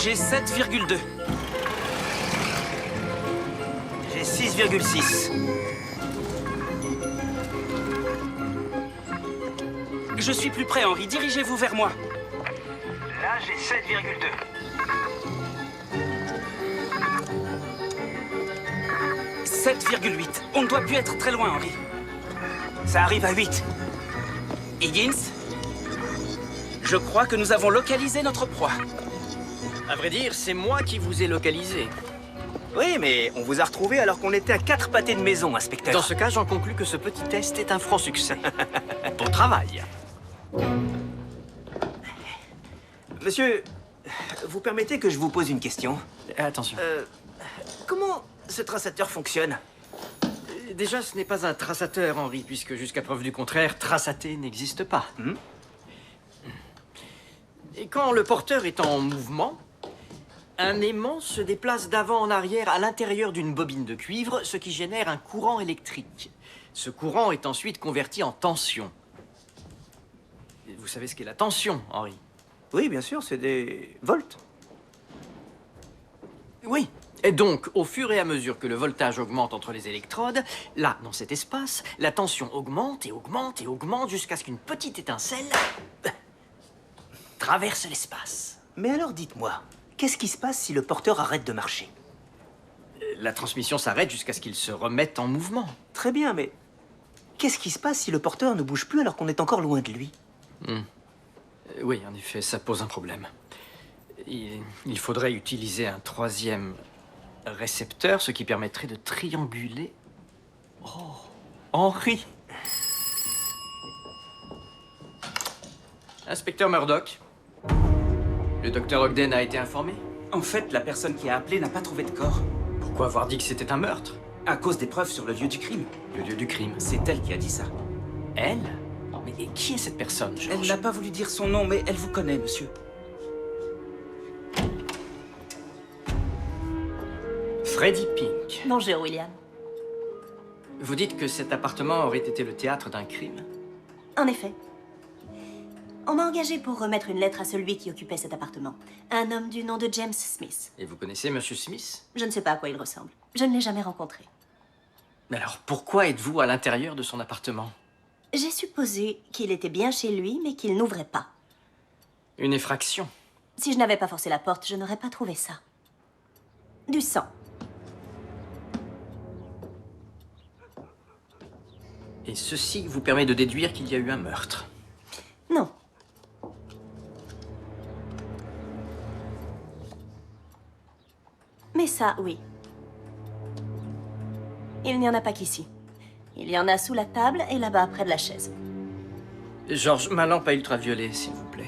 J'ai 7,2. J'ai 6,6. Je suis plus près, Henry. Dirigez-vous vers moi. Là, j'ai 7,2. 7,8. On ne doit plus être très loin, Henry. Ça arrive à 8. Higgins, je crois que nous avons localisé notre proie. À vrai dire, c'est moi qui vous ai localisé. Oui, mais on vous a retrouvé alors qu'on était à 4 pâtés de maison, inspecteur. Dans ce cas, j'en conclus que ce petit test est un franc succès. Bon travail. Monsieur, vous permettez que je vous pose une question? Attention. Comment ce traçateur fonctionne? Déjà, ce n'est pas un traçateur, Henry, puisque jusqu'à preuve du contraire, traçaté n'existe pas. Et quand le porteur est en mouvement, un aimant se déplace d'avant en arrière à l'intérieur d'une bobine de cuivre, ce qui génère un courant électrique. Ce courant est ensuite converti en tension. Et vous savez ce qu'est la tension, Henry? Oui, bien sûr, c'est des volts. Oui. Et donc, au fur et à mesure que le voltage augmente entre les électrodes, là, dans cet espace, la tension augmente et augmente et augmente jusqu'à ce qu'une petite étincelle traverse l'espace. Mais alors dites-moi, qu'est-ce qui se passe si le porteur arrête de marcher? La transmission s'arrête jusqu'à ce qu'il se remette en mouvement. Très bien, mais qu'est-ce qui se passe si le porteur ne bouge plus alors qu'on est encore loin de lui? Oui, en effet, ça pose un problème. Il faudrait utiliser un troisième récepteur, ce qui permettrait de trianguler... Oh, Henry! Inspecteur Murdoch, le docteur Ogden a été informé? En fait, la personne qui a appelé n'a pas trouvé de corps. Pourquoi avoir dit que c'était un meurtre? À cause des preuves sur le lieu du crime. Le lieu du crime. C'est elle qui a dit ça. Elle? Mais et qui est cette personne, Elle George? n'a pas voulu dire son nom, mais elle vous connaît, monsieur. Freddie Pink. Bonjour, William. Vous dites que cet appartement aurait été le théâtre d'un crime? En effet. On m'a engagé pour remettre une lettre à celui qui occupait cet appartement. Un homme du nom de James Smith. Et vous connaissez Monsieur Smith? Je ne sais pas à quoi il ressemble. Je ne l'ai jamais rencontré. Mais alors, pourquoi êtes-vous à l'intérieur de son appartement? J'ai supposé qu'il était bien chez lui, mais qu'il n'ouvrait pas. Une effraction. Si je n'avais pas forcé la porte, je n'aurais pas trouvé ça. Du sang. Et ceci vous permet de déduire qu'il y a eu un meurtre. Non. Mais ça, oui. Il n'y en a pas qu'ici. Il y en a sous la table et là-bas près de la chaise. George, ma lampe à ultraviolet, s'il vous plaît.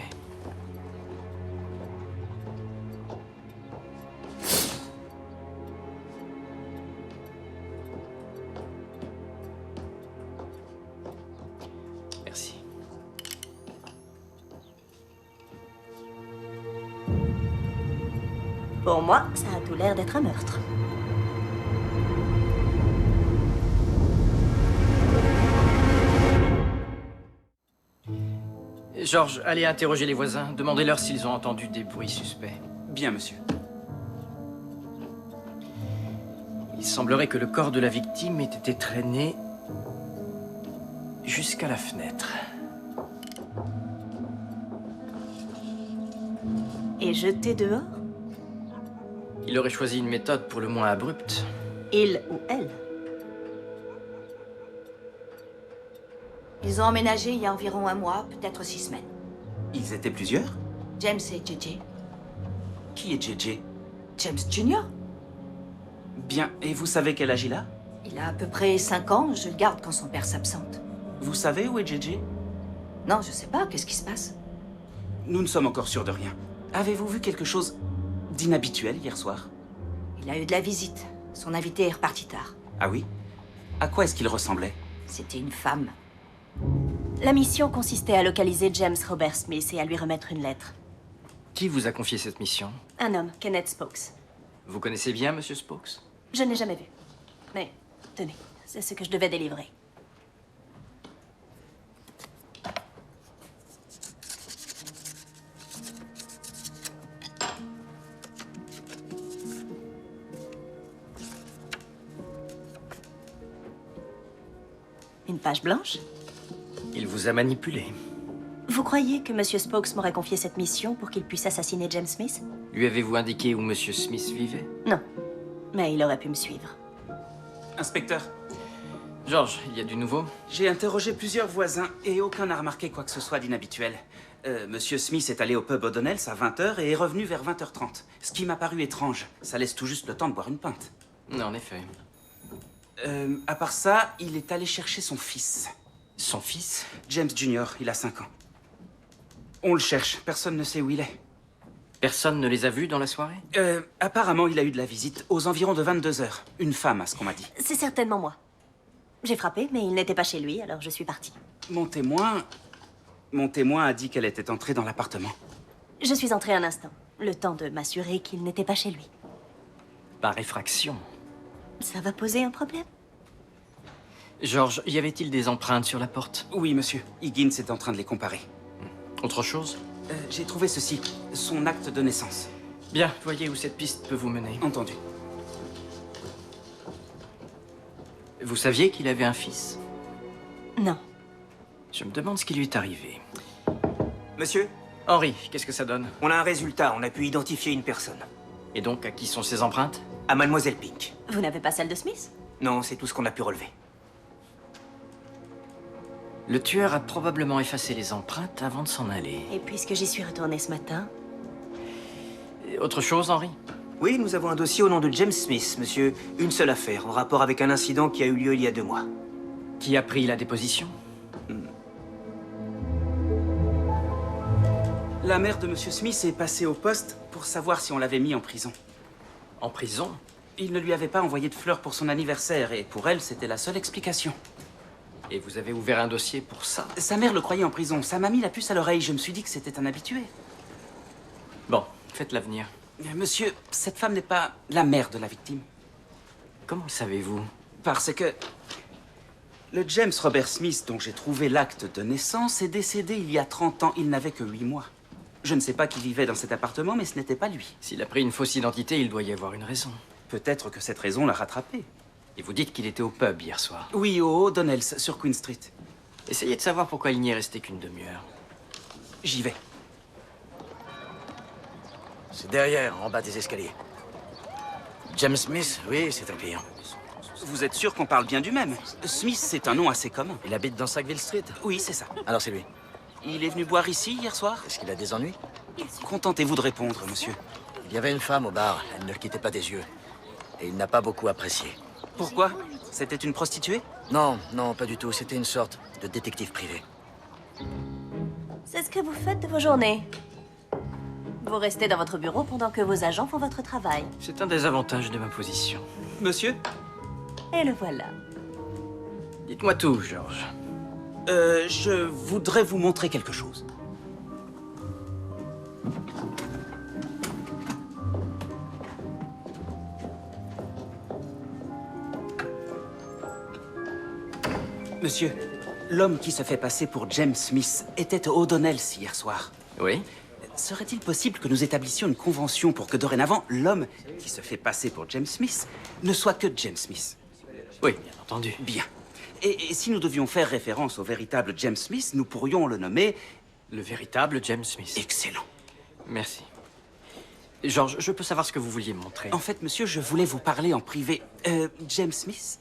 Merci. Pour moi, ça a tout l'air d'être un meurtre. George, allez interroger les voisins. Demandez-leur s'ils ont entendu des bruits suspects. Bien, monsieur. Il semblerait que le corps de la victime ait été traîné jusqu'à la fenêtre. Et jeté dehors? Il aurait choisi une méthode pour le moins abrupte. Il ou elle? Ils ont emménagé il y a environ un mois, peut-être 6 semaines. Ils étaient plusieurs? James et JJ. Qui est JJ? James Jr. Bien, et vous savez quel âge il a? Il a à peu près 5 ans, je le garde quand son père s'absente. Vous savez où est JJ? Non, je sais pas, qu'est-ce qui se passe? Nous ne sommes encore sûrs de rien. Avez-vous vu quelque chose d'inhabituel hier soir? Il a eu de la visite. Son invité est reparti tard. Ah oui? À quoi est-ce qu'il ressemblait? C'était une femme. La mission consistait à localiser James Robert Smith et à lui remettre une lettre. Qui vous a confié cette mission? Un homme, Kenneth Spokes. Vous connaissez bien Monsieur Spokes? Je ne l'ai jamais vu. Mais, tenez, c'est ce que je devais délivrer. Une page blanche? Il vous a manipulé. Vous croyez que Monsieur Spokes m'aurait confié cette mission pour qu'il puisse assassiner James Smith? Lui avez-vous indiqué où Monsieur Smith vivait? Non. Mais il aurait pu me suivre. Inspecteur, George, il y a du nouveau? j'ai interrogé plusieurs voisins et aucun n'a remarqué quoi que ce soit d'inhabituel. Monsieur Smith est allé au pub O'Donnell's à 20h et est revenu vers 20h30. Ce qui m'a paru étrange. Ça laisse tout juste le temps de boire une pinte. Non, en effet. À part ça, il est allé chercher son fils. Son fils? James Jr., il a 5 ans. On le cherche, personne ne sait où il est. Personne ne les a vus dans la soirée? Apparemment, il a eu de la visite aux environs de 22h. Une femme, à ce qu'on m'a dit. C'est certainement moi. J'ai frappé, mais il n'était pas chez lui, alors je suis partie. Mon témoin a dit qu'elle était entrée dans l'appartement. Je suis entrée un instant, le temps de m'assurer qu'il n'était pas chez lui. Par effraction. Ça va poser un problème? George, y avait-il des empreintes sur la porte? Oui, monsieur. Higgins est en train de les comparer. Autre chose? J'ai trouvé ceci, son acte de naissance. Bien, voyez où cette piste peut vous mener. Entendu. Vous saviez qu'il avait un fils? Non. Je me demande ce qui lui est arrivé. Monsieur, Henry, qu'est-ce que ça donne? on a un résultat. On a pu identifier une personne. Et donc, à qui sont ces empreintes? À Mademoiselle Pink. Vous n'avez pas celle de Smith? Non, c'est tout ce qu'on a pu relever. Le tueur a probablement effacé les empreintes avant de s'en aller. Et puisque j'y suis retournée ce matin... Et autre chose, Henry? Oui, nous avons un dossier au nom de James Smith, monsieur. Une seule affaire, en rapport avec un incident qui a eu lieu il y a 2 mois. Qui a pris la déposition? La mère de monsieur Smith est passée au poste pour savoir si on l'avait mis en prison. En prison? Il ne lui avait pas envoyé de fleurs pour son anniversaire et pour elle, c'était la seule explication. Et vous avez ouvert un dossier pour ça? Sa mère le croyait en prison. Ça m'a mis la puce à l'oreille. Je me suis dit que c'était un habitué. Bon, faites l'avenir. Monsieur, cette femme n'est pas la mère de la victime. Comment le savez-vous? Parce que le James Robert Smith dont j'ai trouvé l'acte de naissance est décédé il y a 30 ans. Il n'avait que 8 mois. Je ne sais pas qui vivait dans cet appartement, mais ce n'était pas lui. S'il a pris une fausse identité, il doit y avoir une raison. Peut-être que cette raison l'a rattrapé. Et vous dites qu'il était au pub hier soir. Oui, au O'Donnell's, sur Queen Street. Essayez de savoir pourquoi il n'y est resté qu'une demi-heure. J'y vais. C'est derrière, en bas des escaliers. James Smith, oui, c'est un client. Vous êtes sûr qu'on parle bien du même? Smith, c'est un nom assez commun. Il habite dans Sackville Street. Oui, c'est ça. Alors c'est lui. Il est venu boire ici hier soir? Est-ce qu'il a des ennuis? Contentez-vous de répondre, monsieur. Il y avait une femme au bar, elle ne le quittait pas des yeux. Et il n'a pas beaucoup apprécié. Pourquoi? C'était une prostituée? Non, non, pas du tout. C'était une sorte de détective privé. C'est ce que vous faites de vos journées. Vous restez dans votre bureau pendant que vos agents font votre travail. C'est un des avantages de ma position. Monsieur? Et le voilà. Dites-moi tout, George. Je voudrais vous montrer quelque chose. Monsieur, l'homme qui se fait passer pour James Smith était au O'Donnell's hier soir. Oui? Serait-il possible que nous établissions une convention pour que dorénavant, l'homme qui se fait passer pour James Smith ne soit que James Smith? Oui, bien entendu. Bien. Et si nous devions faire référence au véritable James Smith, nous pourrions le nommer... Le véritable James Smith. Excellent. Merci. George, je peux savoir ce que vous vouliez me montrer? En fait, monsieur, je voulais vous parler en privé. James Smith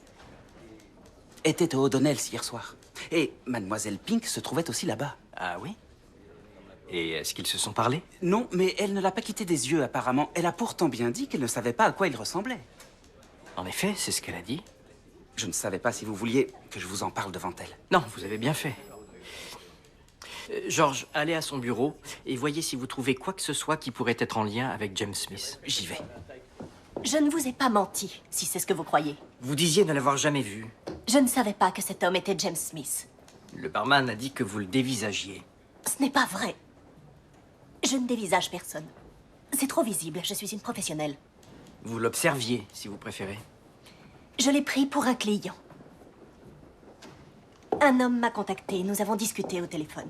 était au O'Donnell's hier soir. Et Mademoiselle Pink se trouvait aussi là-bas. Ah oui? Et est-ce qu'ils se sont parlé? Non, mais elle ne l'a pas quitté des yeux, apparemment. Elle a pourtant bien dit qu'elle ne savait pas à quoi il ressemblait. En effet, c'est ce qu'elle a dit. Je ne savais pas si vous vouliez que je vous en parle devant elle. Non, vous avez bien fait. George, allez à son bureau et voyez si vous trouvez quoi que ce soit qui pourrait être en lien avec James Smith. J'y vais. Je ne vous ai pas menti, si c'est ce que vous croyez. Vous disiez ne l'avoir jamais vu. Je ne savais pas que cet homme était James Smith. Le barman a dit que vous le dévisagiez. Ce n'est pas vrai. Je ne dévisage personne. C'est trop visible, je suis une professionnelle. Vous l'observiez, si vous préférez. Je l'ai pris pour un client. Un homme m'a contacté, nous avons discuté au téléphone.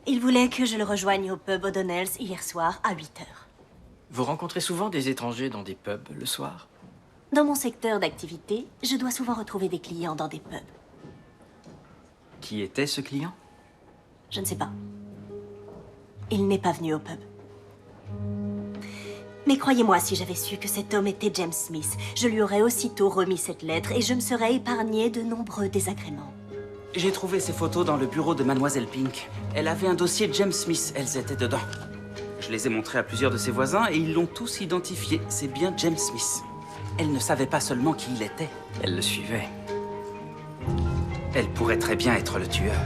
Il voulait que je le rejoigne au pub O'Donnell's hier soir à 8 heures. Vous rencontrez souvent des étrangers dans des pubs le soir? Dans mon secteur d'activité, je dois souvent retrouver des clients dans des pubs. Qui était ce client? Je ne sais pas. Il n'est pas venu au pub. Mais croyez-moi, si j'avais su que cet homme était James Smith, je lui aurais aussitôt remis cette lettre et je me serais épargné de nombreux désagréments. J'ai trouvé ces photos dans le bureau de Mademoiselle Pink. Elle avait un dossier James Smith, elles étaient dedans. Je les ai montrées à plusieurs de ses voisins et ils l'ont tous identifié. C'est bien James Smith. Elle ne savait pas seulement qui il était. Elle le suivait. Elle pourrait très bien être le tueur.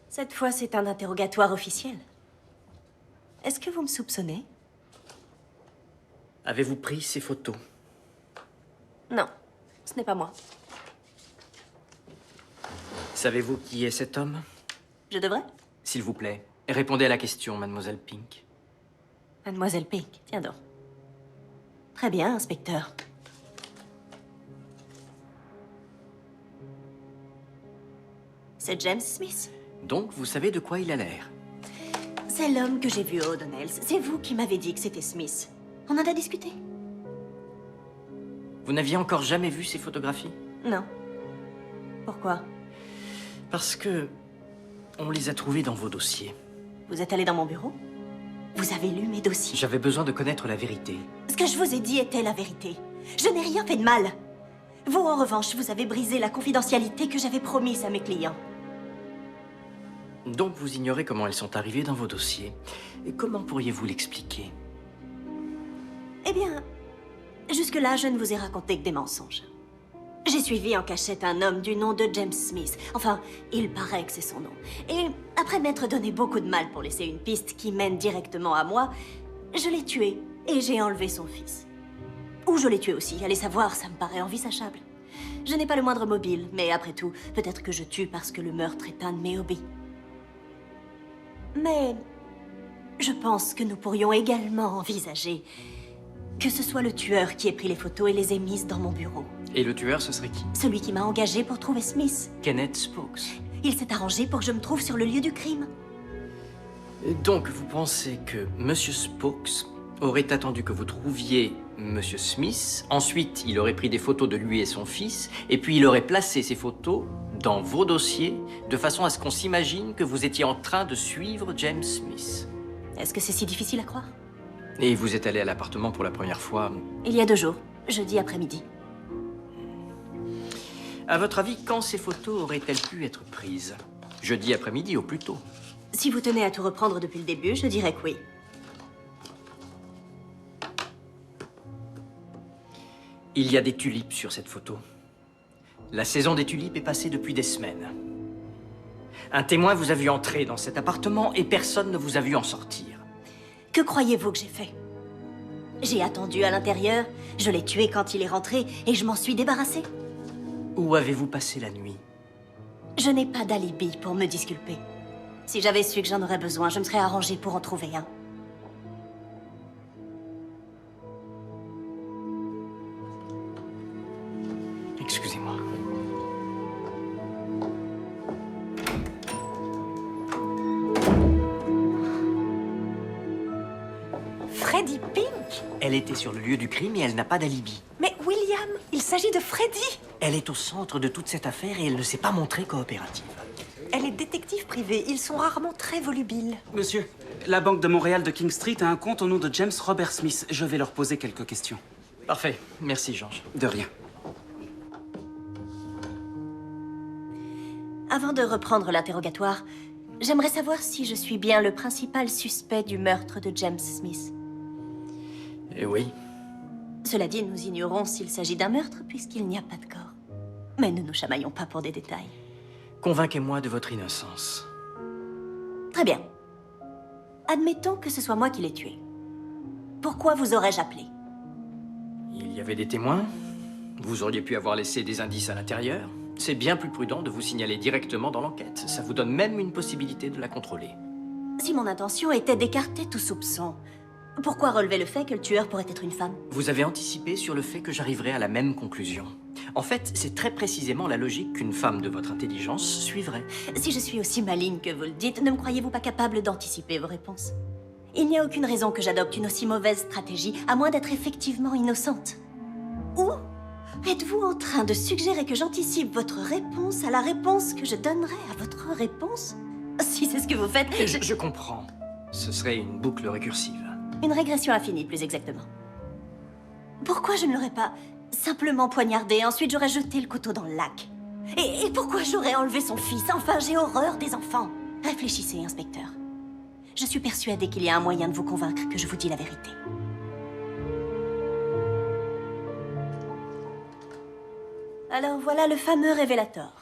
Cette fois, c'est un interrogatoire officiel. Est-ce que vous me soupçonnez? Avez-vous pris ces photos? Non, ce n'est pas moi. Savez-vous qui est cet homme? Je devrais? S'il vous plaît, répondez à la question, mademoiselle Pink. Mademoiselle Pink, tiens donc. Très bien, inspecteur. C'est James Smith. Donc, vous savez de quoi il a l'air? C'est l'homme que j'ai vu au O'Donnell's. C'est vous qui m'avez dit que c'était Smith. On en a discuté? Vous n'aviez encore jamais vu ces photographies? Non. Pourquoi? Parce que on les a trouvées dans vos dossiers. Vous êtes allé dans mon bureau? Vous avez lu mes dossiers? J'avais besoin de connaître la vérité. Ce que je vous ai dit était la vérité. Je n'ai rien fait de mal. Vous, en revanche, vous avez brisé la confidentialité que j'avais promise à mes clients. Donc vous ignorez comment elles sont arrivées dans vos dossiers. Et comment pourriez-vous l'expliquer? Eh bien, jusque-là, je ne vous ai raconté que des mensonges. J'ai suivi en cachette un homme du nom de James Smith. Enfin, il paraît que c'est son nom. Et après m'être donné beaucoup de mal pour laisser une piste qui mène directement à moi, je l'ai tué et j'ai enlevé son fils. Ou je l'ai tué aussi, allez savoir, ça me paraît envisageable. Je n'ai pas le moindre mobile, mais après tout, peut-être que je tue parce que le meurtre est un de mes hobbies. Mais je pense que nous pourrions également envisager que ce soit le tueur qui ait pris les photos et les ait mises dans mon bureau. Et le tueur, ce serait qui? Celui qui m'a engagé pour trouver Smith. Kenneth Spokes. Il s'est arrangé pour que je me trouve sur le lieu du crime. Et donc, vous pensez que Monsieur Spokes aurait attendu que vous trouviez Monsieur Smith, ensuite il aurait pris des photos de lui et son fils, et puis il aurait placé ces photos dans vos dossiers, de façon à ce qu'on s'imagine que vous étiez en train de suivre James Smith. Est-ce que c'est si difficile à croire? Et vous êtes allé à l'appartement pour la première fois. Il y a 2 jours, jeudi après-midi. À votre avis, quand ces photos auraient-elles pu être prises? Jeudi après-midi au plus tôt. Si vous tenez à tout reprendre depuis le début, je dirais que oui. Il y a des tulipes sur cette photo. La saison des tulipes est passée depuis des semaines. Un témoin vous a vu entrer dans cet appartement et personne ne vous a vu en sortir. Que croyez-vous que j'ai fait? J'ai attendu à l'intérieur, je l'ai tué quand il est rentré et je m'en suis débarrassée. Où avez-vous passé la nuit? Je n'ai pas d'alibi pour me disculper. Si j'avais su que j'en aurais besoin, je me serais arrangée pour en trouver un. Excusez-moi. Freddie Pink? Elle était sur le lieu du crime et elle n'a pas d'alibi. Mais William, il s'agit de Freddie. Elle est au centre de toute cette affaire et elle ne s'est pas montrée coopérative. Elle est détective privée. Ils sont rarement très volubiles. Monsieur, la Banque de Montréal de King Street a un compte au nom de James Robert Smith. Je vais leur poser quelques questions. Parfait. Merci, Georges. De rien. Avant de reprendre l'interrogatoire, j'aimerais savoir si je suis bien le principal suspect du meurtre de James Smith. Eh oui. Cela dit, nous ignorons s'il s'agit d'un meurtre puisqu'il n'y a pas de corps. Mais ne nous chamaillons pas pour des détails. Convainquez-moi de votre innocence. Très bien. Admettons que ce soit moi qui l'ai tué. Pourquoi vous aurais-je appelé? Il y avait des témoins. Vous auriez pu avoir laissé des indices à l'intérieur. C'est bien plus prudent de vous signaler directement dans l'enquête. Ça vous donne même une possibilité de la contrôler. Si mon intention était d'écarter tout soupçon, Pourquoi relever le fait que le tueur pourrait être une femme? Vous avez anticipé sur le fait que j'arriverais à la même conclusion. En fait, c'est très précisément la logique qu'une femme de votre intelligence suivrait. Si je suis aussi maligne que vous le dites, ne me croyez-vous pas capable d'anticiper vos réponses? Il n'y a aucune raison que j'adopte une aussi mauvaise stratégie, à moins d'être effectivement innocente. Ou êtes-vous en train de suggérer que j'anticipe votre réponse à la réponse que je donnerai à votre réponse? Si c'est ce que vous faites, Je comprends. Ce serait une boucle récursive. Une régression infinie, plus exactement. Pourquoi je ne l'aurais pas simplement poignardé et ensuite j'aurais jeté le couteau dans le lac? Et pourquoi j'aurais enlevé son fils? Enfin, j'ai horreur des enfants. Réfléchissez, inspecteur. Je suis persuadée qu'il y a un moyen de vous convaincre que je vous dis la vérité. Alors voilà le fameux révélateur.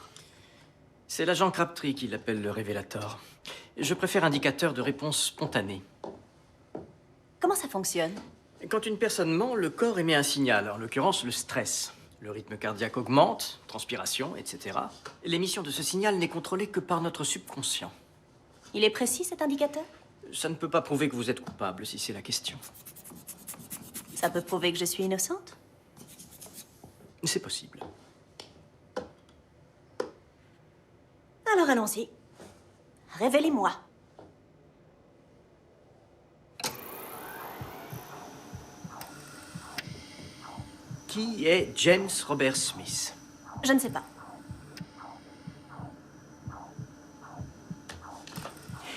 C'est l'agent Crabtree qui l'appelle le révélateur. Je préfère indicateur de réponse spontanée. Comment ça fonctionne? Quand une personne ment, le corps émet un signal, en l'occurrence le stress. Le rythme cardiaque augmente, transpiration, etc. L'émission de ce signal n'est contrôlée que par notre subconscient. Il est précis, cet indicateur? Ça ne peut pas prouver que vous êtes coupable, si c'est la question. Ça peut prouver que je suis innocente? C'est possible. Alors allons-y. Révélez-moi. Qui est James Robert Smith? Je ne sais pas.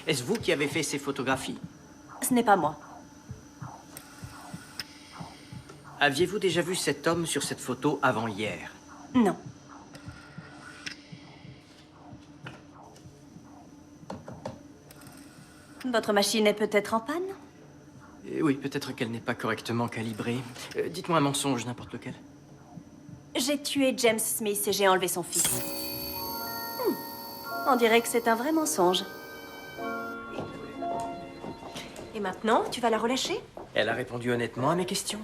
Est-ce vous qui avez fait ces photographies? Ce n'est pas moi. Aviez-vous déjà vu cet homme sur cette photo avant hier? Non. Votre machine est peut-être en panne? Oui, peut-être qu'elle n'est pas correctement calibrée. Dites-moi un mensonge, n'importe lequel. J'ai tué James Smith et j'ai enlevé son fils. On dirait que c'est un vrai mensonge. Et maintenant, tu vas la relâcher? Elle a répondu honnêtement à mes questions.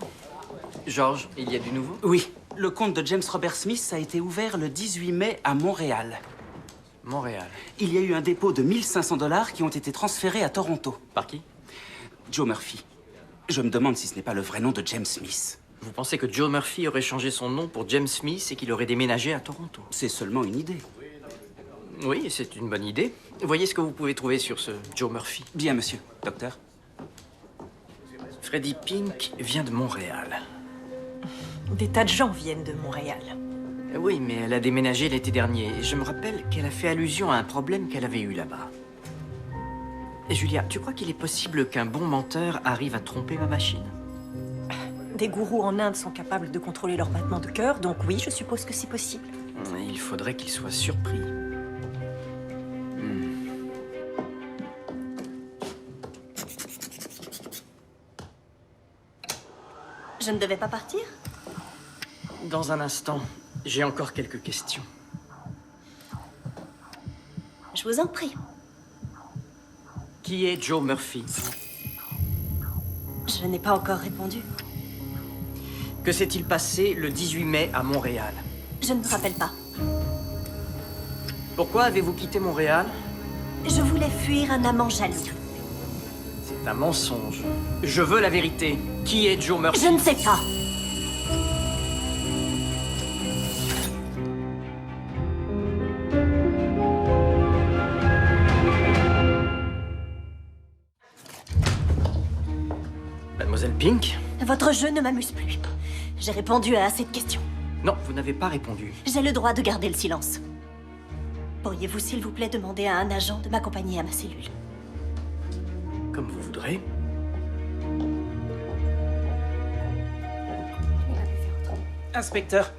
Georges, il y a du nouveau? Oui, le compte de James Robert Smith a été ouvert le 18 mai à Montréal. Montréal. Il y a eu un dépôt de 1500 $ qui ont été transférés à Toronto. Par qui? Joe Murphy. Je me demande si ce n'est pas le vrai nom de James Smith. Vous pensez que Joe Murphy aurait changé son nom pour James Smith et qu'il aurait déménagé à Toronto? C'est seulement une idée. Oui, c'est une bonne idée. Voyez ce que vous pouvez trouver sur ce Joe Murphy. Bien, monsieur. Docteur. Freddie Pink vient de Montréal. Des tas de gens viennent de Montréal. Oui, mais elle a déménagé l'été dernier. Et je me rappelle qu'elle a fait allusion à un problème qu'elle avait eu là-bas. Et Julia, tu crois qu'il est possible qu'un bon menteur arrive à tromper ma machine? Des gourous en Inde sont capables de contrôler leur battement de cœur, donc oui, je suppose que c'est possible. Il faudrait qu'il soit surpris. Je ne devais pas partir? Dans un instant, j'ai encore quelques questions. Je vous en prie. Qui est Joe Murphy? Je n'ai pas encore répondu. Que s'est-il passé le 18 mai à Montréal? Je ne me rappelle pas. Pourquoi avez-vous quitté Montréal? Je voulais fuir un amant jaloux. C'est un mensonge. Je veux la vérité. Qui est Joe Murphy? Je ne sais pas. Mademoiselle Pink? Votre jeu ne m'amuse plus. J'ai répondu à assez de questions. Non, vous n'avez pas répondu. J'ai le droit de garder le silence. Pourriez-vous, s'il vous plaît, demander à un agent de m'accompagner à ma cellule? Comme vous voudrez. Inspecteur,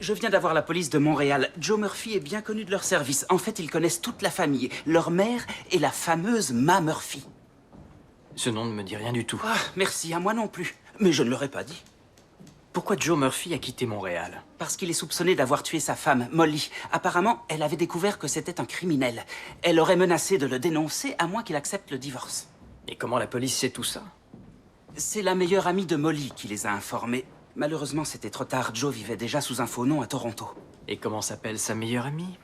je viens d'avoir la police de Montréal. Joe Murphy est bien connu de leur service. En fait, ils connaissent toute la famille. Leur mère est la fameuse Ma Murphy. Ce nom ne me dit rien du tout. Ah, merci, à moi non plus. Mais je ne l'aurais pas dit. Pourquoi Joe Murphy a quitté Montréal? Parce qu'il est soupçonné d'avoir tué sa femme, Molly. Apparemment, elle avait découvert que c'était un criminel. Elle aurait menacé de le dénoncer à moins qu'il accepte le divorce. Et comment la police sait tout ça? C'est la meilleure amie de Molly qui les a informés. Malheureusement, c'était trop tard. Joe vivait déjà sous un faux nom à Toronto. Et comment s'appelle sa meilleure amie?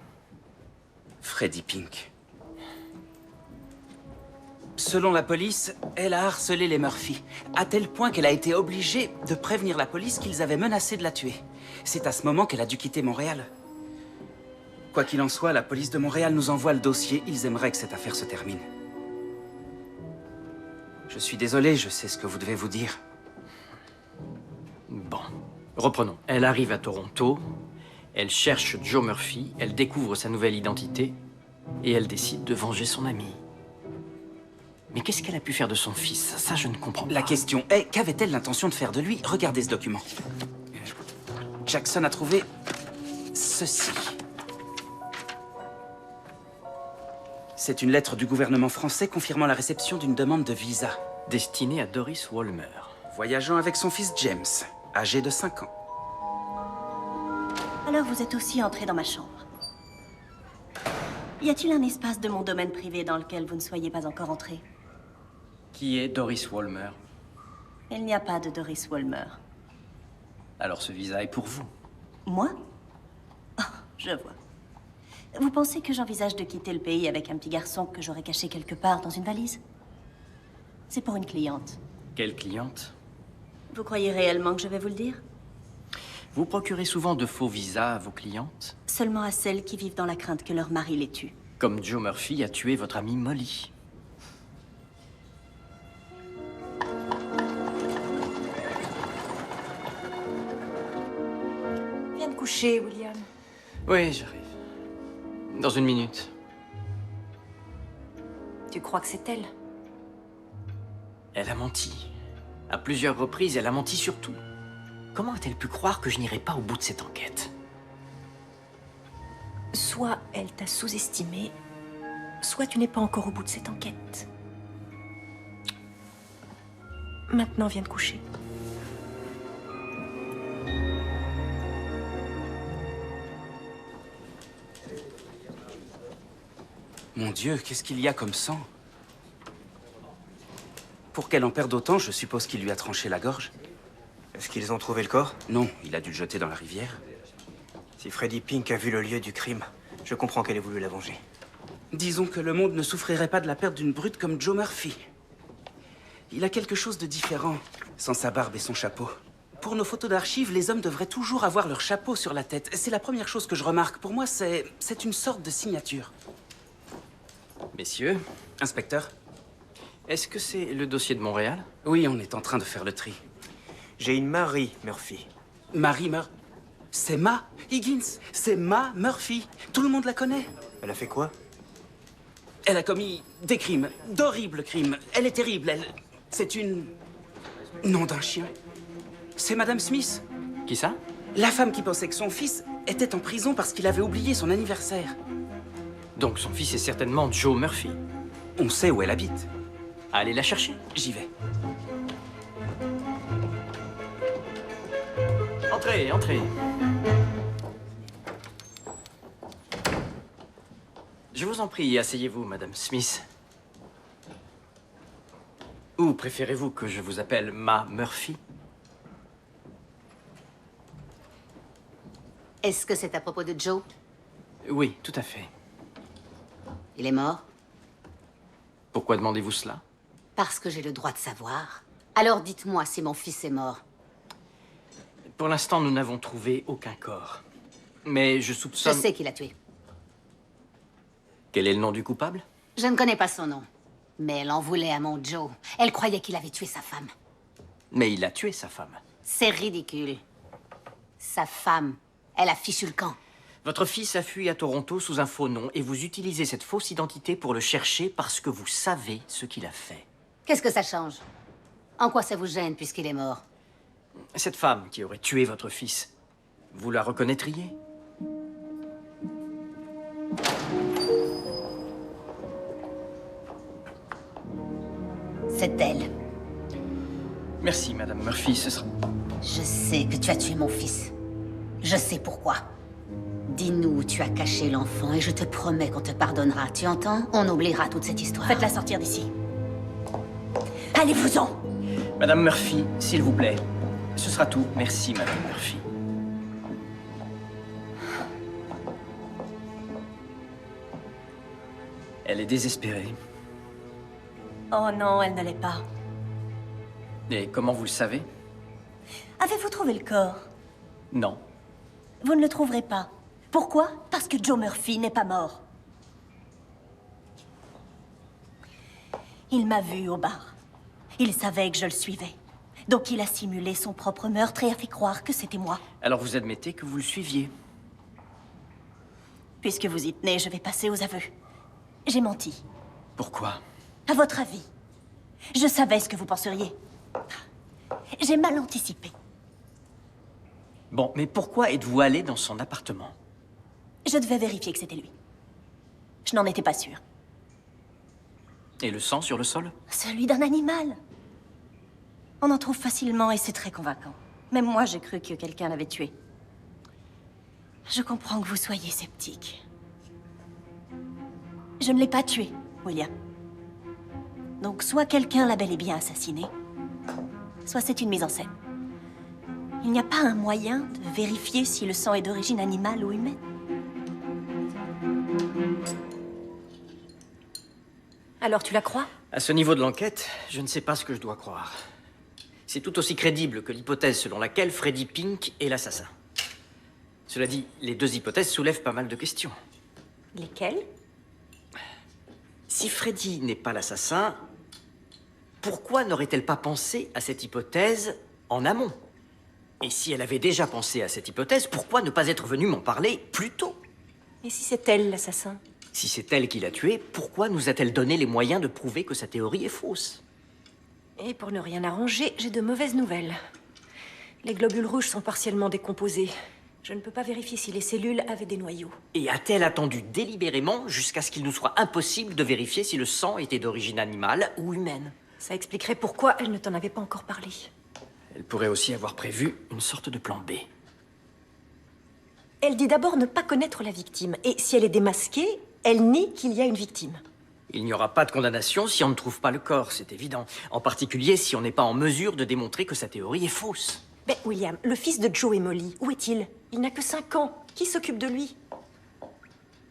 Freddie Pink. Selon la police, elle a harcelé les Murphy, à tel point qu'elle a été obligée de prévenir la police qu'ils avaient menacé de la tuer. C'est à ce moment qu'elle a dû quitter Montréal. Quoi qu'il en soit, la police de Montréal nous envoie le dossier. Ils aimeraient que cette affaire se termine. Je suis désolé, je sais ce que vous devez vous dire. Bon, reprenons. Elle arrive à Toronto, elle cherche Joe Murphy, elle découvre sa nouvelle identité, et elle décide de venger son ami. Mais qu'est-ce qu'elle a pu faire de son fils? Ça, je ne comprends pas. La question est, qu'avait-elle l'intention de faire de lui? Regardez ce document. Jackson a trouvé ceci. C'est une lettre du gouvernement français confirmant la réception d'une demande de visa. Destinée à Doris Walmer. Voyageant avec son fils James, âgé de 5 ans. Alors vous êtes aussi entré dans ma chambre. Y a-t-il un espace de mon domaine privé dans lequel vous ne soyez pas encore entré? Qui est Doris Walmer? Il n'y a pas de Doris Walmer. Alors ce visa est pour vous. Moi? Oh, je vois. Vous pensez que j'envisage de quitter le pays avec un petit garçon que j'aurais caché quelque part dans une valise? C'est pour une cliente. Quelle cliente? Vous croyez réellement que je vais vous le dire? Vous procurez souvent de faux visas à vos clientes? Seulement à celles qui vivent dans la crainte que leur mari les tue. Comme Joe Murphy a tué votre amie Molly. Viens te coucher, William. Oui, j'arrive. Dans une minute. Tu crois que c'est elle? Elle a menti. À plusieurs reprises, elle a menti sur tout. Comment a-t-elle pu croire que je n'irai pas au bout de cette enquête? Soit elle t'a sous-estimé, soit tu n'es pas encore au bout de cette enquête. Maintenant, viens te coucher. Mon Dieu, qu'est-ce qu'il y a comme sang? Pour qu'elle en perde autant, je suppose qu'il lui a tranché la gorge. Est-ce qu'ils ont trouvé le corps? Non, il a dû le jeter dans la rivière. Si Freddie Pink a vu le lieu du crime, je comprends qu'elle ait voulu la venger. Disons que le monde ne souffrirait pas de la perte d'une brute comme Joe Murphy. Il a quelque chose de différent, sans sa barbe et son chapeau. Pour nos photos d'archives, les hommes devraient toujours avoir leur chapeau sur la tête. C'est la première chose que je remarque. Pour moi, c'est une sorte de signature. Messieurs, Inspecteur? est-ce que c'est le dossier de Montréal? Oui, on est en train de faire le tri. J'ai une Marie Murphy. Marie C'est Ma Higgins. C'est Ma Murphy. Tout le monde la connaît. Elle a fait quoi? Elle a commis des crimes, d'horribles crimes. Elle est terrible, elle... C'est une... Nom d'un chien. C'est Madame Smith. Qui ça? La femme qui pensait que son fils était en prison parce qu'il avait oublié son anniversaire. Donc son fils est certainement Joe Murphy. On sait où elle habite. Allez la chercher. J'y vais. Entrez, entrez. Je vous en prie, asseyez-vous, Madame Smith. Ou préférez-vous que je vous appelle Ma Murphy? Est-ce que c'est à propos de Joe? Oui, tout à fait. Il est mort? Pourquoi demandez-vous cela? Parce que j'ai le droit de savoir. Alors dites-moi si mon fils est mort. Pour l'instant, nous n'avons trouvé aucun corps. Mais je soupçonne... Je sais qui l'a tué. Quel est le nom du coupable? Je ne connais pas son nom. Mais elle en voulait à mon Joe. Elle croyait qu'il avait tué sa femme. Mais il a tué sa femme. C'est ridicule. Sa femme, elle a fichu le camp. Votre fils a fui à Toronto sous un faux nom et vous utilisez cette fausse identité pour le chercher parce que vous savez ce qu'il a fait. Qu'est-ce que ça change? En quoi ça vous gêne puisqu'il est mort? Cette femme qui aurait tué votre fils, vous la reconnaîtriez? C'est elle. Merci, Madame Murphy, ce sera... Je sais que tu as tué mon fils. Je sais pourquoi. Dis-nous où tu as caché l'enfant et je te promets qu'on te pardonnera. Tu entends? On oubliera toute cette histoire. Faites-la sortir d'ici. Allez-vous-en! Madame Murphy, s'il vous plaît. Ce sera tout. Merci, Madame Murphy. Elle est désespérée. Oh non, elle ne l'est pas. Et comment vous le savez? Avez-vous trouvé le corps? Non. Vous ne le trouverez pas. Pourquoi? Parce que Joe Murphy n'est pas mort. Il m'a vu au bar. Il savait que je le suivais. Donc il a simulé son propre meurtre et a fait croire que c'était moi. Alors vous admettez que vous le suiviez? Puisque vous y tenez, je vais passer aux aveux. J'ai menti. Pourquoi? À votre avis? Je savais ce que vous penseriez. J'ai mal anticipé. Bon, mais pourquoi êtes-vous allé dans son appartement? Je devais vérifier que c'était lui. Je n'en étais pas sûre. Et le sang sur le sol? Celui d'un animal. On en trouve facilement et c'est très convaincant. Même moi, j'ai cru que quelqu'un l'avait tué. Je comprends que vous soyez sceptique. Je ne l'ai pas tué, William. Donc soit quelqu'un l'a bel et bien assassiné, soit c'est une mise en scène. Il n'y a pas un moyen de vérifier si le sang est d'origine animale ou humaine. Alors tu la crois? À ce niveau de l'enquête, je ne sais pas ce que je dois croire. C'est tout aussi crédible que l'hypothèse selon laquelle Freddie Pink est l'assassin. Cela dit, les deux hypothèses soulèvent pas mal de questions. Lesquelles? Si Freddie n'est pas l'assassin, pourquoi n'aurait-elle pas pensé à cette hypothèse en amont? Et si elle avait déjà pensé à cette hypothèse, pourquoi ne pas être venue m'en parler plus tôt? Et si c'est elle l'assassin? Si c'est elle qui l'a tué, pourquoi nous a-t-elle donné les moyens de prouver que sa théorie est fausse? Et pour ne rien arranger, j'ai de mauvaises nouvelles. Les globules rouges sont partiellement décomposés. Je ne peux pas vérifier si les cellules avaient des noyaux. Et a-t-elle attendu délibérément jusqu'à ce qu'il nous soit impossible de vérifier si le sang était d'origine animale ou humaine? Ça expliquerait pourquoi elle ne t'en avait pas encore parlé. Elle pourrait aussi avoir prévu une sorte de plan B. Elle dit d'abord ne pas connaître la victime. Et si elle est démasquée, elle nie qu'il y a une victime. Il n'y aura pas de condamnation si on ne trouve pas le corps, c'est évident. En particulier si on n'est pas en mesure de démontrer que sa théorie est fausse. Mais William, le fils de Joe et Molly, où est-il? Il n'a que 5 ans. Qui s'occupe de lui?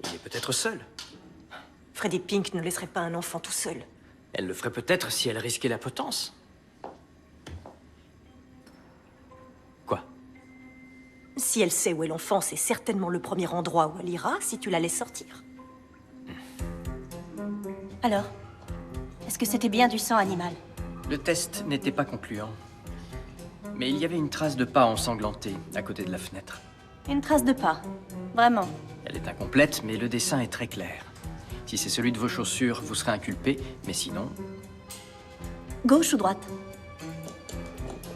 Il est peut-être seul. Freddie Pink ne laisserait pas un enfant tout seul. Elle le ferait peut-être si elle risquait la potence. Quoi? Si elle sait où est l'enfant, c'est certainement le premier endroit où elle ira si tu la laisses sortir. Alors, est-ce que c'était bien du sang animal? Le test n'était pas concluant. Mais il y avait une trace de pas ensanglanté à côté de la fenêtre. Une trace de pas. Vraiment. Elle est incomplète, mais le dessin est très clair. Si c'est celui de vos chaussures, vous serez inculpé, mais sinon... Gauche ou droite?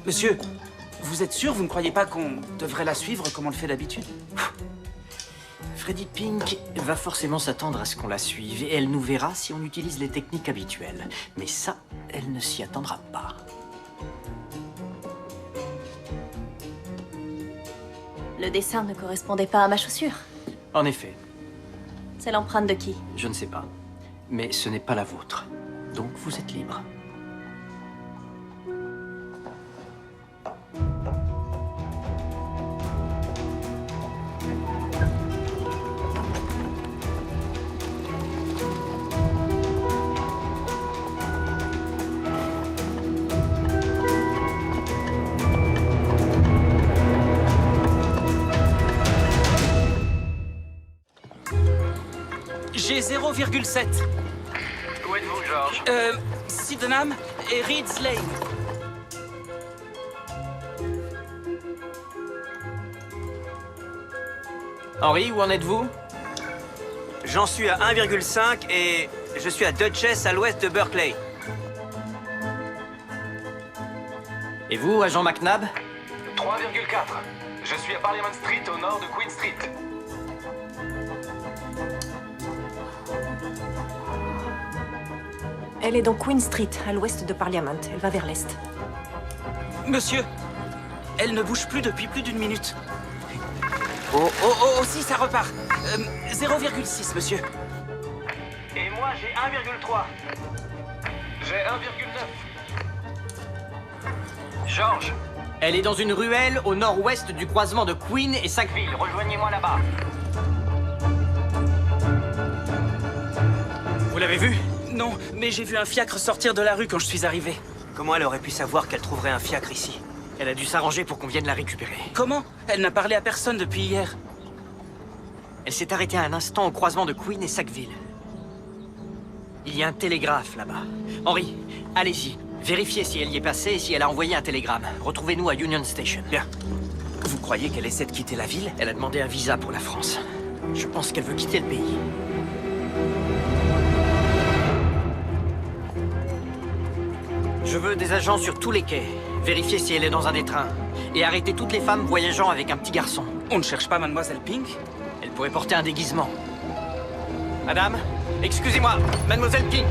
Monsieur, vous êtes sûr, vous ne croyez pas qu'on devrait la suivre comme on le fait d'habitude? Freddie Pink va forcément s'attendre à ce qu'on la suive, et elle nous verra si on utilise les techniques habituelles. Mais ça, elle ne s'y attendra pas. Le dessin ne correspondait pas à ma chaussure. En effet, C'est l'empreinte de qui? je ne sais pas. Mais ce n'est pas la vôtre. Donc vous êtes libre. J'ai 0,7. Où êtes-vous, George? Sydenham et Reed's Lane. Henry, où en êtes-vous? J'en suis à 1,5 et je suis à Dutchess à l'ouest de Berkeley. Et vous, agent McNabb? 3,4. Je suis à Parliament Street, au nord de Queen Street. Elle est dans Queen Street, à l'ouest de Parliament. Elle va vers l'est. Monsieur, elle ne bouge plus depuis plus d'une minute. Oh, si, ça repart. 0,6, monsieur. Et moi, j'ai 1,3. J'ai 1,9. George, Elle est dans une ruelle au nord-ouest du croisement de Queen et Sackville. rejoignez-moi là-bas. Vous l'avez vue? Non, mais j'ai vu un fiacre sortir de la rue quand je suis arrivé. Comment elle aurait pu savoir qu'elle trouverait un fiacre ici? Elle a dû s'arranger pour qu'on vienne la récupérer. Comment? Elle n'a parlé à personne depuis hier. Elle s'est arrêtée un instant au croisement de Queen et Sackville. Il y a un télégraphe là-bas. Henry, allez-y. Vérifiez si elle y est passée et si elle a envoyé un télégramme. Retrouvez-nous à Union Station. Bien. Vous croyez qu'elle essaie de quitter la ville? Elle a demandé un visa pour la France. Je pense qu'elle veut quitter le pays. Je veux des agents sur tous les quais. Vérifiez si elle est dans un des trains. Et arrêtez toutes les femmes voyageant avec un petit garçon. On ne cherche pas Mademoiselle Pink? Elle pourrait porter un déguisement. Madame, excusez-moi, Mademoiselle Pink.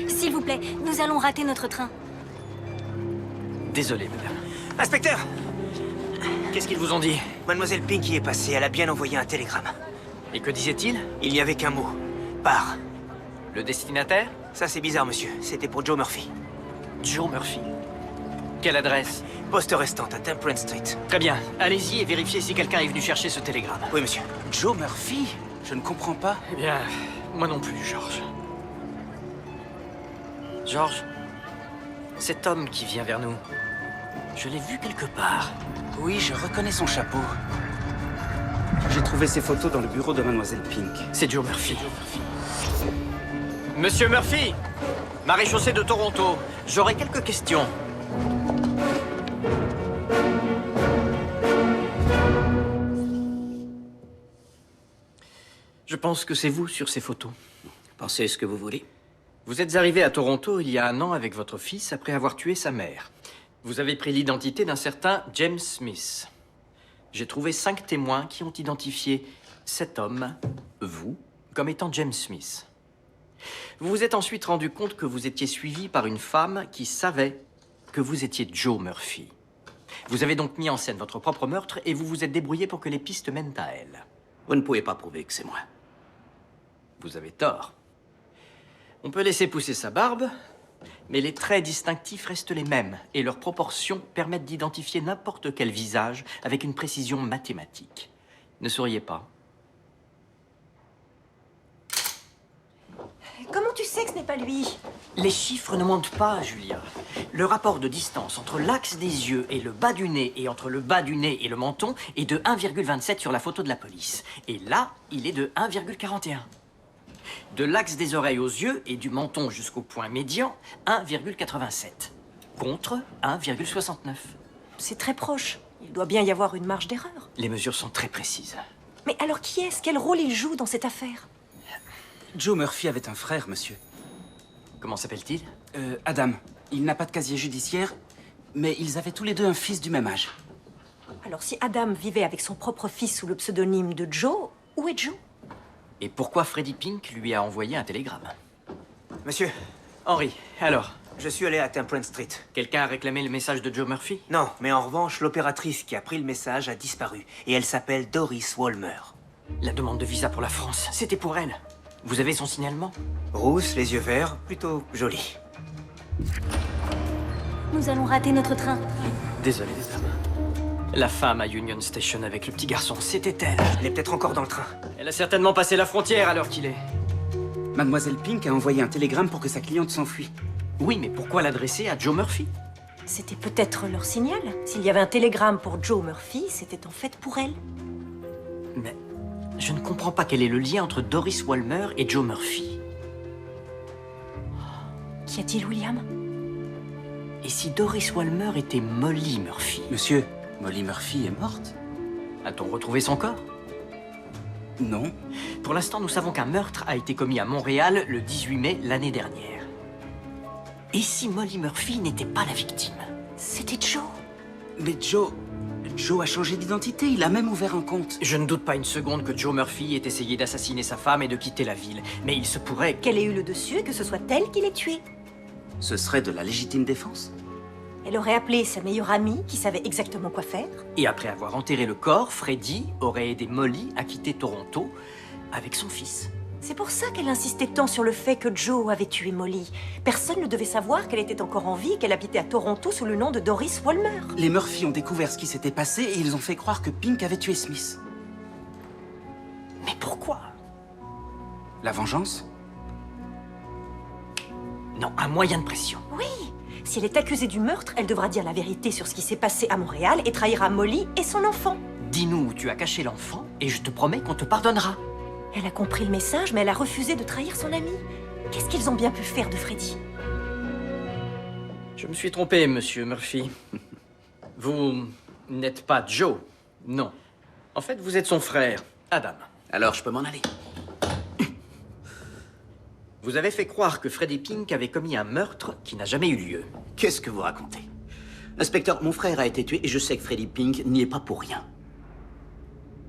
S'il vous plaît, nous allons rater notre train. Désolé, madame. Inspecteur! Qu'est-ce qu'ils vous ont dit? Mademoiselle Pink y est passée, elle a bien envoyé un télégramme. Et que disait-il? Il n'y avait qu'un mot. Pars. Le destinataire? Ça c'est bizarre, monsieur. C'était pour Joe Murphy. Joe Murphy. Quelle adresse? Poste restante à Temperance Street. Très bien. Allez-y et vérifiez si quelqu'un est venu chercher ce télégramme. Oui, monsieur. Joe Murphy? Je ne comprends pas. Eh bien, moi non plus, George. George, cet homme qui vient vers nous, je l'ai vu quelque part. Oui, je reconnais son chapeau. J'ai trouvé ses photos dans le bureau de Mademoiselle Pink. C'est Joe Murphy. Monsieur Murphy, maréchaussée de Toronto, j'aurais quelques questions. Je pense que c'est vous sur ces photos. Pensez ce que vous voulez. Vous êtes arrivé à Toronto il y a 1 an avec votre fils après avoir tué sa mère. Vous avez pris l'identité d'un certain James Smith. J'ai trouvé 5 témoins qui ont identifié cet homme, vous, comme étant James Smith. Vous vous êtes ensuite rendu compte que vous étiez suivi par une femme qui savait que vous étiez Joe Murphy. Vous avez donc mis en scène votre propre meurtre et vous vous êtes débrouillé pour que les pistes mènent à elle. Vous ne pouvez pas prouver que c'est moi. Vous avez tort. On peut laisser pousser sa barbe, mais les traits distinctifs restent les mêmes et leurs proportions permettent d'identifier n'importe quel visage avec une précision mathématique. Ne souriez pas. Comment tu sais que ce n'est pas lui? Les chiffres ne mentent pas, Julia. Le rapport de distance entre l'axe des yeux et le bas du nez et entre le bas du nez et le menton est de 1,27 sur la photo de la police. Et là, il est de 1,41. De l'axe des oreilles aux yeux et du menton jusqu'au point médian, 1,87. Contre 1,69. C'est très proche. Il doit bien y avoir une marge d'erreur. Les mesures sont très précises. Mais alors qui est-ce? Quel rôle il joue dans cette affaire? Joe Murphy avait un frère, monsieur. Comment s'appelle-t-il? Adam. Il n'a pas de casier judiciaire, mais ils avaient tous les deux un fils du même âge. Alors si Adam vivait avec son propre fils sous le pseudonyme de Joe, où est Joe? Et pourquoi Freddie Pink lui a envoyé un télégramme? Monsieur, Henry, alors, je suis allé à Temperance Street. quelqu'un a réclamé le message de Joe Murphy? Non, mais en revanche, l'opératrice qui a pris le message a disparu. Et elle s'appelle Doris Walmer. La demande de visa pour la France, c'était pour elle. Vous avez son signalement? Rousse, les yeux verts, plutôt jolie. Nous allons rater notre train. Désolé, madame. La femme à Union Station avec le petit garçon, c'était elle. Elle est peut-être encore dans le train. Elle a certainement passé la frontière à l'heure qu'il est. Mademoiselle Pink a envoyé un télégramme pour que sa cliente s'enfuit. Oui, mais pourquoi l'adresser à Joe Murphy? C'était peut-être leur signal. S'il y avait un télégramme pour Joe Murphy, c'était en fait pour elle. Mais je ne comprends pas quel est le lien entre Doris Walmer et Joe Murphy. Qu'y a-t-il, William? Et si Doris Walmer était Molly Murphy? Monsieur, Molly Murphy est morte? A-t-on retrouvé son corps? Non. Pour l'instant, nous savons qu'un meurtre a été commis à Montréal le 18 mai l'année dernière. Et si Molly Murphy n'était pas la victime? C'était Joe. Mais Joe a changé d'identité, il a même ouvert un compte. Je ne doute pas une seconde que Joe Murphy ait essayé d'assassiner sa femme et de quitter la ville. Mais il se pourrait Qu'elle ait eu le dessus et que ce soit elle qui l'ait tué. Ce serait de la légitime défense? Elle aurait appelé sa meilleure amie, qui savait exactement quoi faire. Et après avoir enterré le corps, Freddie aurait aidé Molly à quitter Toronto avec son fils. C'est pour ça qu'elle insistait tant sur le fait que Joe avait tué Molly. Personne ne devait savoir qu'elle était encore en vie et qu'elle habitait à Toronto sous le nom de Doris Walmer. Les Murphy ont découvert ce qui s'était passé et ils ont fait croire que Pink avait tué Smith. Mais pourquoi? La vengeance? Non, un moyen de pression. Oui. Si elle est accusée du meurtre, elle devra dire la vérité sur ce qui s'est passé à Montréal et trahira Molly et son enfant. Dis-nous où tu as caché l'enfant et je te promets qu'on te pardonnera. Elle a compris le message, mais elle a refusé de trahir son ami. Qu'est-ce qu'ils ont bien pu faire de Freddy? Je me suis trompé, monsieur Murphy. Vous n'êtes pas Joe, non. En fait, vous êtes son frère, Adam. Alors, je peux m'en aller. Vous avez fait croire que Freddy Pink avait commis un meurtre qui n'a jamais eu lieu. Qu'est-ce que vous racontez? Inspecteur, mon frère a été tué et je sais que Freddy Pink n'y est pas pour rien.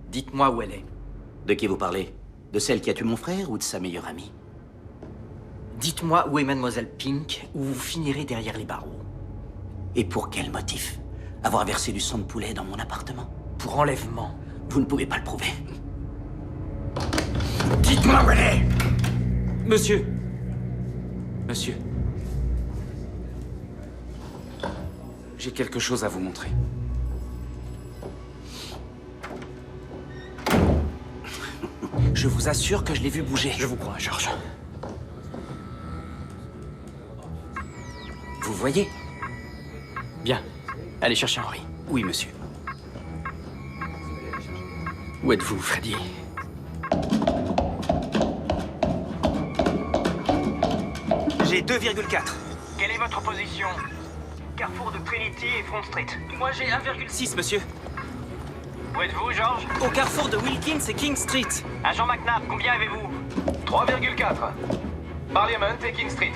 Dites-moi où elle est. De qui vous parlez? De celle qui a tué mon frère ou de sa meilleure amie? Dites-moi où est Mademoiselle Pink, ou vous finirez derrière les barreaux. Et pour quel motif? Avoir versé du sang de poulet dans mon appartement? Pour enlèvement. Vous ne pouvez pas le prouver. Dites-moi où elle est! Monsieur. Monsieur. J'ai quelque chose à vous montrer. Je vous assure que je l'ai vu bouger. Je vous crois, George. Vous voyez? Bien. Allez chercher Henry. Oui, monsieur. Où êtes-vous, Freddy? J'ai 2,4. Quelle est votre position? Carrefour de Trinity et Front Street. Moi, j'ai 1,6, monsieur. Où êtes-vous, George? Au carrefour de Wilkins et King Street. Agent McNabb, combien avez-vous? 3,4. Parliament et King Street.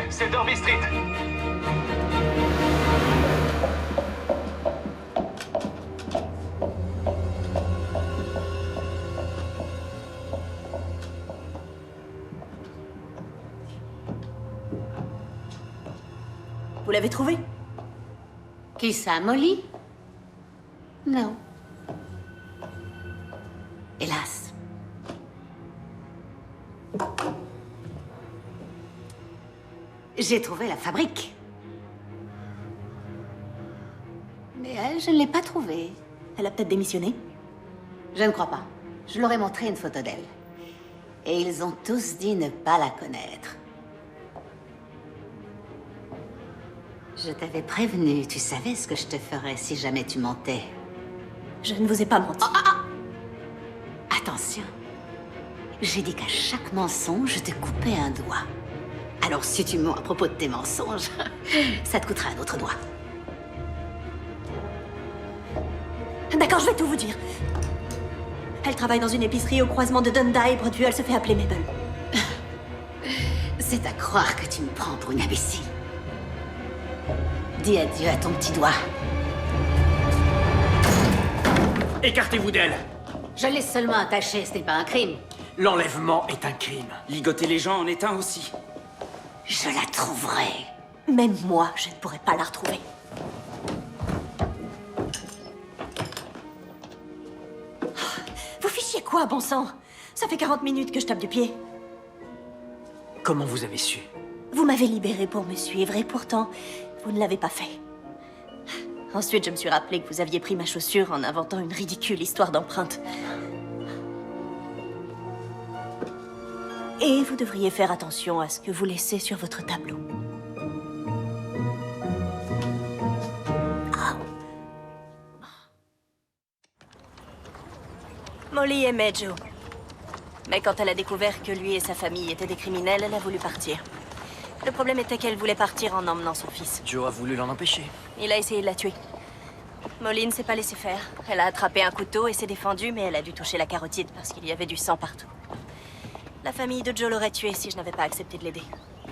C'est Derby Street. Vous l'avez trouvé? Qui ça, Molly? Non. Hélas. J'ai trouvé la fabrique. Mais elle, je ne l'ai pas trouvée. Elle a peut-être démissionné. Je ne crois pas. Je leur ai montré une photo d'elle. Et ils ont tous dit ne pas la connaître. Je t'avais prévenu, tu savais ce que je te ferais si jamais tu mentais. Je ne vous ai pas menti. Attention. J'ai dit qu'à chaque mensonge, je te coupais un doigt. Alors si tu mens à propos de tes mensonges, ça te coûtera un autre doigt. D'accord, je vais tout vous dire. Elle travaille dans une épicerie au croisement de Dundas et Broadview. Elle se fait appeler Mabel. C'est à croire que tu me prends pour une imbécile. Dis adieu à ton petit doigt. Écartez-vous d'elle! Je l'ai seulement attachée, ce n'est pas un crime. L'enlèvement est un crime. Ligoter les gens en est un aussi. Je la trouverai. Même moi, je ne pourrais pas la retrouver. Vous fichez quoi, bon sang? Ça fait 40 minutes que je tape du pied. Comment vous avez su? Vous m'avez libéré pour me suivre et pourtant, vous ne l'avez pas fait. Ensuite, je me suis rappelé que vous aviez pris ma chaussure en inventant une ridicule histoire d'empreinte. Et vous devriez faire attention à ce que vous laissez sur votre tableau. Ah. Molly aimait Joe. Mais quand elle a découvert que lui et sa famille étaient des criminels, elle a voulu partir. Le problème était qu'elle voulait partir en emmenant son fils. Joe a voulu l'en empêcher. Il a essayé de la tuer. Molly ne s'est pas laissée faire. Elle a attrapé un couteau et s'est défendue, mais elle a dû toucher la carotide parce qu'il y avait du sang partout. La famille de Joe l'aurait tué si je n'avais pas accepté de l'aider.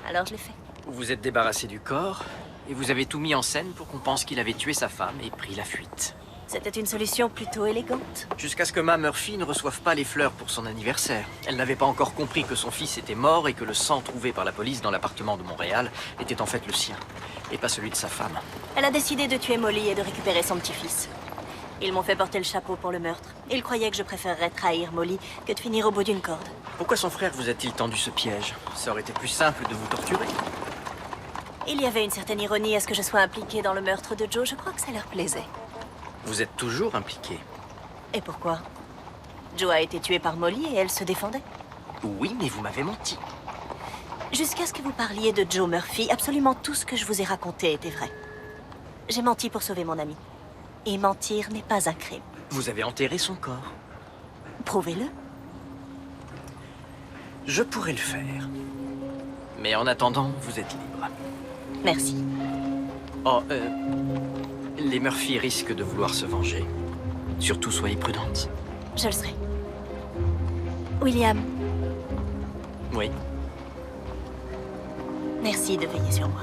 Alors je l'ai fait. Vous vous êtes débarrassé du corps et vous avez tout mis en scène pour qu'on pense qu'il avait tué sa femme et pris la fuite. C'était une solution plutôt élégante. Jusqu'à ce que Ma Murphy ne reçoive pas les fleurs pour son anniversaire. Elle n'avait pas encore compris que son fils était mort et que le sang trouvé par la police dans l'appartement de Montréal était en fait le sien, et pas celui de sa femme. Elle a décidé de tuer Molly et de récupérer son petit-fils. Ils m'ont fait porter le chapeau pour le meurtre. Ils croyaient que je préférerais trahir Molly que de finir au bout d'une corde. Pourquoi son frère vous a-t-il tendu ce piège? Ça aurait été plus simple de vous torturer. Il y avait une certaine ironie à ce que je sois impliquée dans le meurtre de Joe. Je crois que ça leur plaisait. Vous êtes toujours impliqué. Et pourquoi? Joe a été tué par Molly et elle se défendait. Oui, mais vous m'avez menti. Jusqu'à ce que vous parliez de Joe Murphy, absolument tout ce que je vous ai raconté était vrai. J'ai menti pour sauver mon ami. Et mentir n'est pas un crime. Vous avez enterré son corps. Prouvez-le. Je pourrais le faire. Mais en attendant, vous êtes libre. Merci. Oh, les Murphy risquent de vouloir se venger. Surtout, soyez prudente. Je le serai. William, Oui. merci de veiller sur moi.